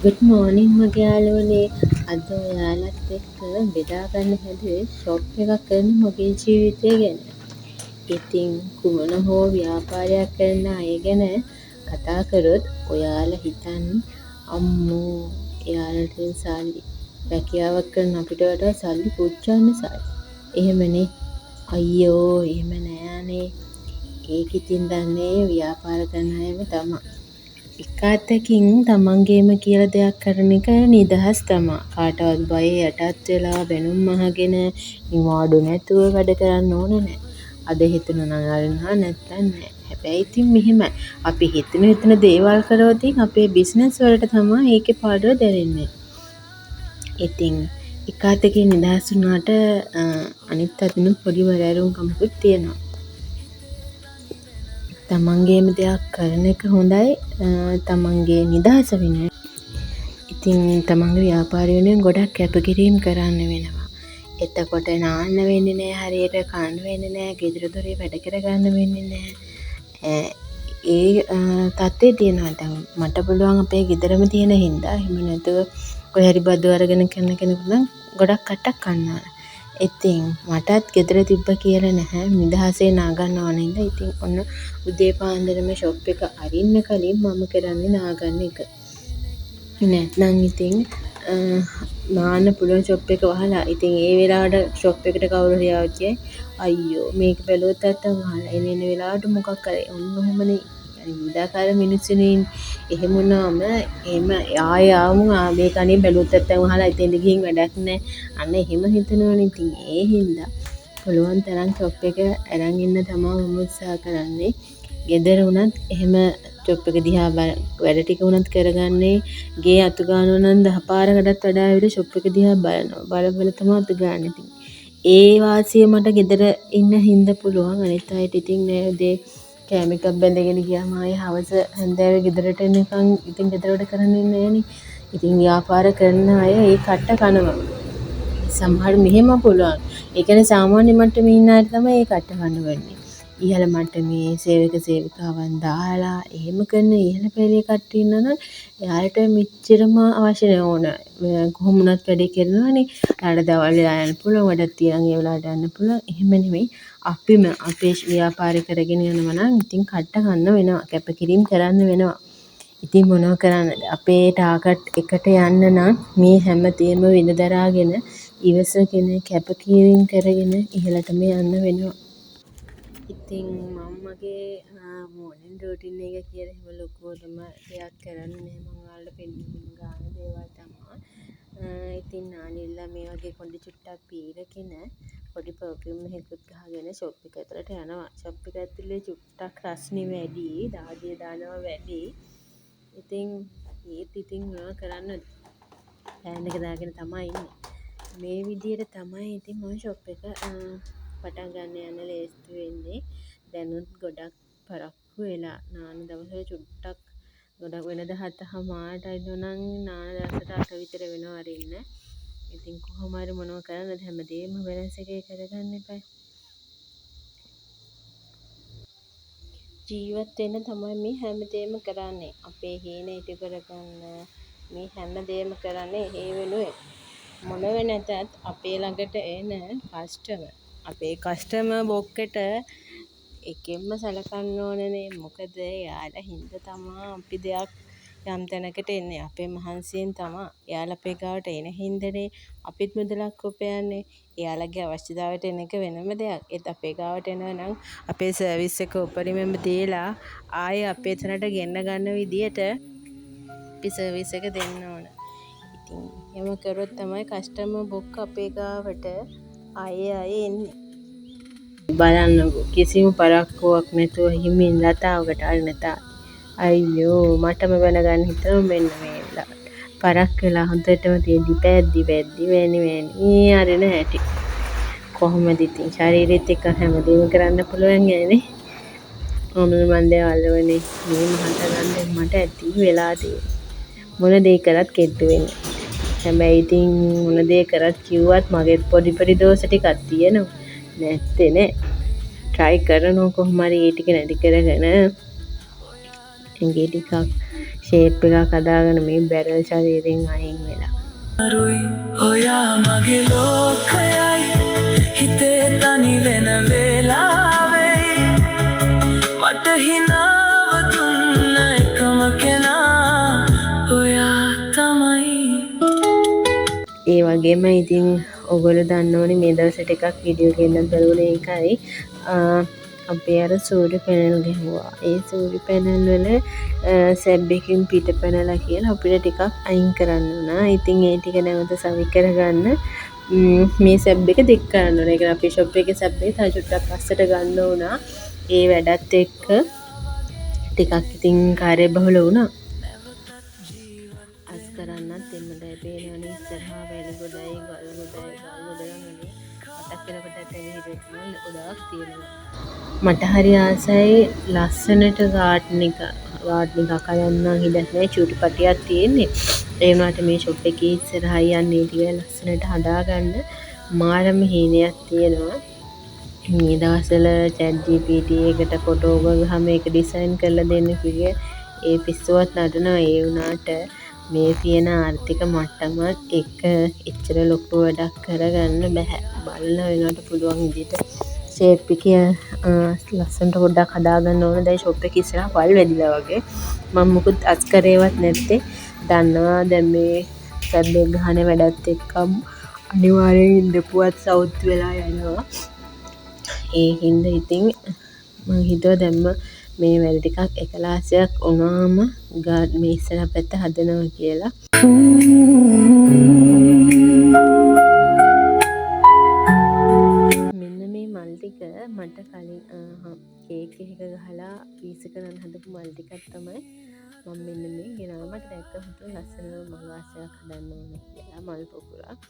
Good මෝනිං මගේ යාළුවනේ. අද ඔයාලත් එක්ක බෙදා ගන්න හැදුවේ ෂොප් එකක් කරන මගේ ජීවිතය ගැන. ඉතින් කුමන හෝ ව්‍යාපාරයක් කරන අය ගැන කතා කරොත් ඔයාලා හිතන් අම්මෝ එයාලට සල්ලි රැකියාවක් කරන අපිට වඩා සල්ලි පුච්චන්න සල්ලි. එහෙමනේ. අයියෝ එහෙම නෑනේ. ඒක ඉතින් දන්නේ ව්‍යාපාර කරන අයම තමයි. එක අතකින් තමන්ගේම කියලා දෙයක් කරන එක නිදහස් තමා. කාටවත් බය යටත් වෙලා බැනුම් අහගෙන නිවාඩු නැතුව වැඩ කරන්න ඕන නෑ. අද හිතුණා නම් අරිනවා නැත්තම් නෑ. හැබැයි ඉතින් මෙහෙමයි. අපි හිතන දේවල් කරොත් අපේ බිස්නස් වලට තමයි ඒකේ පාඩුව දැනෙන්නේ. ඉතින් එක අතකින් නිදහස් වුණාට අනිත් අතින් පොඩි වරෑරුම්කමකුත් තියෙනවා. තමන්ගේම දෙයක් කරන එක හොඳයි තමන්ගේ නිදහස වෙනුවෙන්. ඉතින් තමන්ගේ ව්‍යාපාරය වෙනුවෙන් ගොඩක් කැපකිරීම් කරන්න වෙනවා. එතකොට නාන්න වෙන්නේ නෑ, හරියට කන්න වෙන්නේ නෑ, ගෙදර දොරේ වැඩ කරගන්න වෙන්නේ නෑ. ඒ තත්ත්වේ තියෙනවා. දැන් මට පුළුවන් අපේ ගෙදරම තියෙන හින්දා එහෙම නැතුව කොහේ හරි බදු අරගෙන කරන කෙනෙකුට නම් ගොඩක් කට්ටක් කන්න. ඉතින් මටත් ගෙදර තිබ්බ කියලා නැහැ. නිදහසේ නාගන්න ඕන හින්දා ඉතින් ඔන්න උදේ පාන්දරම ෂොප් එක අරින්න කලින් මම කරන්නේ නාගන්න එක. නැත්නම් ඉතින් නාන්න පුළුවන් ෂොප් එක වහලා. ඉතින් ඒ වෙලාවට ෂොප් එකට කවුරු හරි ආවොත් අයියෝ මේක බැලුවත් නැත්තම් වහලා එන වෙලාවට මොකක් කරේ ඔන්න ඔහොමනේ. විවිධාකාර මිනිස්සුනේ ඉන්නේ. එහෙම වුණාම එහෙම ආයාම මේක අනේ බැලුවත් නැත්තම් වහලා එතෙන්ට ගිහින් වැඩක් නැහැ. අන්න එහෙම හිතනවනේ. ඉතින් ඒ හින්දා පුළුවන් තරම් ෂොප් එක අරන් ඉන්න තමයි මම උත්සාහ කරන්නේ. ගෙදර වුණත් එහෙම ෂොප් එක දිහා වැඩ ටික වුණත් කරගන්නේ. ගේ අතු ගන්නවා නම් 10 පාරකටත් වඩා විතර ෂොප් එක දිහා බලනවා. බල තමයි අතු ගන්න. ඉතින් ඒ වාසිය මට ගෙදර ඉන්න හින්දා පුළුවන්. අනිත් අයට ඉතින් නෑ උදේ කෑම එකක් බැඳගෙන ගියාම ආයේ හවස හැන්දෑවේ ගෙදරට එනකන් ඉතින් ගෙදර වැඩ කරන්න ඉන්නේ නෑනේ. ඉතින් ව්‍යාපාර කරන අය ඒ කට්ට කනවා. සමහර මෙහෙම පුළුවන්. ඒ කියන්නේ සාමාන්‍ය මට්ටමේ ඉන්න අය තමයි ඒ කට්ට කන්න වෙන්නේ. ඉහළ මට්ටමේ සේවක සේවිකාවන් දාලා එහෙම කරන ඉහළ පෙළේ කට්ටිය ඉන්නනම් එයාලට මෙච්චරම අවශ්‍ය ඕන. කොහොම වුණත් වැඩේ කරනවානේ. එයාලට දවල් වෙලා යන්න පුළුවන්, වැඩක් තියන් ඒ වෙලාවට යන්න පුළුවන්. එහෙම නෙමෙයි. අපිම අපේ ව්‍යාපාරය කරගෙන යනවා නම් ඉතින් කට්ට කන්න වෙනවා. කැපකිරීම කරන්න වෙනවා. ඉතින් මොනව කරන්නද? අපේ ටාගට් එකට යන්න නම් මේ හැම තේම විඳදරාගෙන ඉවසගෙන කැපකිරීම කරගෙන ඉහළටම යන්න වෙනවා. ඉතින් මම මගේ මෝර්නින් රූටින් එක කියලා එහෙම ලොකුවටම දෙයක් කරන්නේ නැහැ. මම ඔයාලට පෙන්නන්න ගාන දේවල් තමයි. ඉතින් නානිල්ලා මේ වගේ කොණ්ඩේ චුට්ටක් පීරගෙන පොඩි පර්ෆියුම් එකකුත් ගහගෙන ෂොප් එක ඇතුළට යනවා. ෂොප් එක ඇතුලේ චුට්ටක් රස්නේ වැඩි, දාඩිය දානවා වැඩි. ඉතින් ඒත් ඉතින් මොනව කරන්නද? ප්ලෑන් එක දාගෙන තමයි ඉන්නේ. මේ විදියට තමයි ඉතින් මම ෂොප් එක පටන් ගන්න යන ලේස්ති වෙන්නේ. දැනුත් ගොඩක් පරක්කු වෙලා නාන දවසට චුට්ටක් ගොඩක් වෙනද 7:00 ඉන්නනම් නාන දවසට 8 විතර වෙනවා අරින්න. ඉතින් කොහොම හරි මොනව කරන්නද හැමදේම බැලන්ස් එකේ කරගන්න එපා. ජීවත් වෙන්න තමයි මේ හැමදේම කරන්නේ. අපේ හීන ඉටු කරගන්න මේ හැමදේම කරන්නේ ඒ වෙනුවෙන්. මොනව නැතත් අපේ ළඟට එන කස්ටමර් අපේ කස්ටමර් බොක්කට එකෙන්ම සලකන්න ඕනනේ. මොකද එයාලා හින්දා තමයි අපි දෙයක් යම් තැනකට එන්නේ. අපේ මහන්සියෙන් තමයි එයාලා අපේ ගාවට එන හින්දානේ අපිත් මුදලක් උපයන්නේ. එයාලගේ අවශ්‍යතාවයට එන එක වෙනම දෙයක්. ඒත් අපේ ගාවට එනවා නම් අපේ සර්විස් එක උපරිමම දීලා ආයේ අපේ තැනට ගෙන්න ගන්න විදියට අපි සර්විස් එක දෙන්න ඕන. ඉතින් එහෙම කරොත් තමයි කස්ටමර් බොක්ක අපේ ගාවට ආයේ එන්නේ. බලන්නකෝ කිසිම පරක්කුවක් නැතුව හිමින් ලතාවකට අරින තා. අයියෝ මටම බැනගන්න හිතෙනවා මෙන්න මේ වෙලාවට. පරක් වෙලා හොඳටම තියෙද්දි පැද්දි වැනි අරින හැටි. කොහොමද ඉතින් ශරීරෙත් එක්ක හැමදේම කරන්න පුළුවන් යන්නේ. කොහොමද මන් දේවල්වනේ මේ මහත ගන්න මට ඇති වෙලා තියෙන්නේ. මොන දේ කරත් කෙට්ටු වෙන්නේ. හැබැයි ඉතින් මොන දේ කරත් කිව්වත් මගේ පොඩි දෝෂ ටිකක් තියෙනවා. නැත්තේ නෑ. try කරනවා කොහොම හරි ඒ ටික නැති කරගෙන ඇඟේ ටිකක් ෂේප් එකක් හදාගෙන මේ බැරල් ශරීරයෙන් අයින් වෙලා. ඔයා මගේ ලෝකයයි හිතේ තනි වෙන වෙලාවේ මට හිනාව දුන්න එකම කෙනා ඔයා තමයි. ඒ වගේම ඉතින් ඔයගොල්ලෝ දන්නවනේ මේ දවස් ටිකක් වීඩියෝ එකෙන් බලුනේ එකයි අපි අර සූර්ය පැනල් ගැහුවා. ඒ සූර්ය පැනල් වල සැබ් එකකින් පිට පැනලා කියලා අපිට ටිකක් අයින් කරන්න වුණා. ඉතින් ඒ ටික නැවත සවි කරගන්න මේ සැබ් එක දික් කරන්න ඕනේ. ඒක අපේ ෂොප් එකේ සැබ් එක තව චුට්ටක් පස්සට ගන්න වුණා. ඒ වැඩත් එක්ක ටිකක් ඉතින් කාර්යබහුල වුණා. අස් කරන්නත් එන්නදයි පේනවනේ ඉස්සරහා වැලි ගොඩයි ගල් ගොඩයි මතක් වෙනකොට ඇටේ හිරෙන්න ගොඩාක් තියෙනවා. මට හරි ආසයි ලස්සනට ගාඩ්න් එකක් හදන්න හිඩක් නෑ චූටි පටියක් තියෙන්නේ. ඒ වුණාට මේ ෂොප් එකේ ඉස්සරහා යන්නේ ටික ලස්සනට හදාගන්න මාරම හීනයක් තියෙනවා. මේ දවස්වල chat gpt එකට ෆොටෝ ගහම ඒක ඩිසයින් කරලා දෙන්න කිව්වේ ඒ පිස්සුවත් නටනවා. ඒ වුණාට මේ තියෙන ආර්ථික මට්ටමත් එක එච්චර ලොකු වැඩක් කරගන්න බෑ. බලන වෙනවට පුළුවන් විදිහට ෂේප් එක ලස්සනට පොඩ්ඩක් හදාගන්න ඕන. දැන් ෂොප් එකේ ඉස්සරහා වල් වැදිලා වගේ. මම මුකුත් අස් කරේවත් නැත්තේ. දන්නවා දැන් මේ සැබ් එක ගහන වැඩත් එක්කම අනිවාර්යෙන් ඉඳපුවත් සවුත් වෙලා යනවා. ඒ හින්දා ඉතින් මම හිතුවා දැම්ම මේ වැඩ ටිකක් එකලාසයක් වුණාම ගාඩ් මේ ඉස්සරහ පැත්ත හදනවා කියලා. මෙන්න මේ මල් ටික මට කලින් කේක් එක ගහලා පීස් කරන්න හදපු මල් ටිකක් තමයි මම මෙන්න මේ ගෙනාවා. මට දැක්ක හිතුවා ලස්සන මල් වාසයක් හදන්න ඕන කියලා මල් පොකුරක්.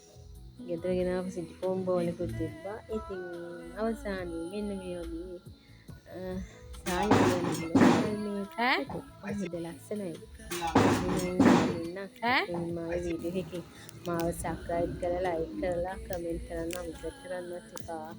ගෙදර ගෙනාව සිටි කොම්බෝලකුත් තිබ්බා. ඉතින් අවසානයේ මෙන්න මේ වගේ ලස්සනයි. මාගේ වීඩියෝ එකේ මාව සබ්ස්ක්‍රයිබ් කරලා ලයික් කරලා කමෙන්ට් කරන්න අමතක කරන්නත් එපා.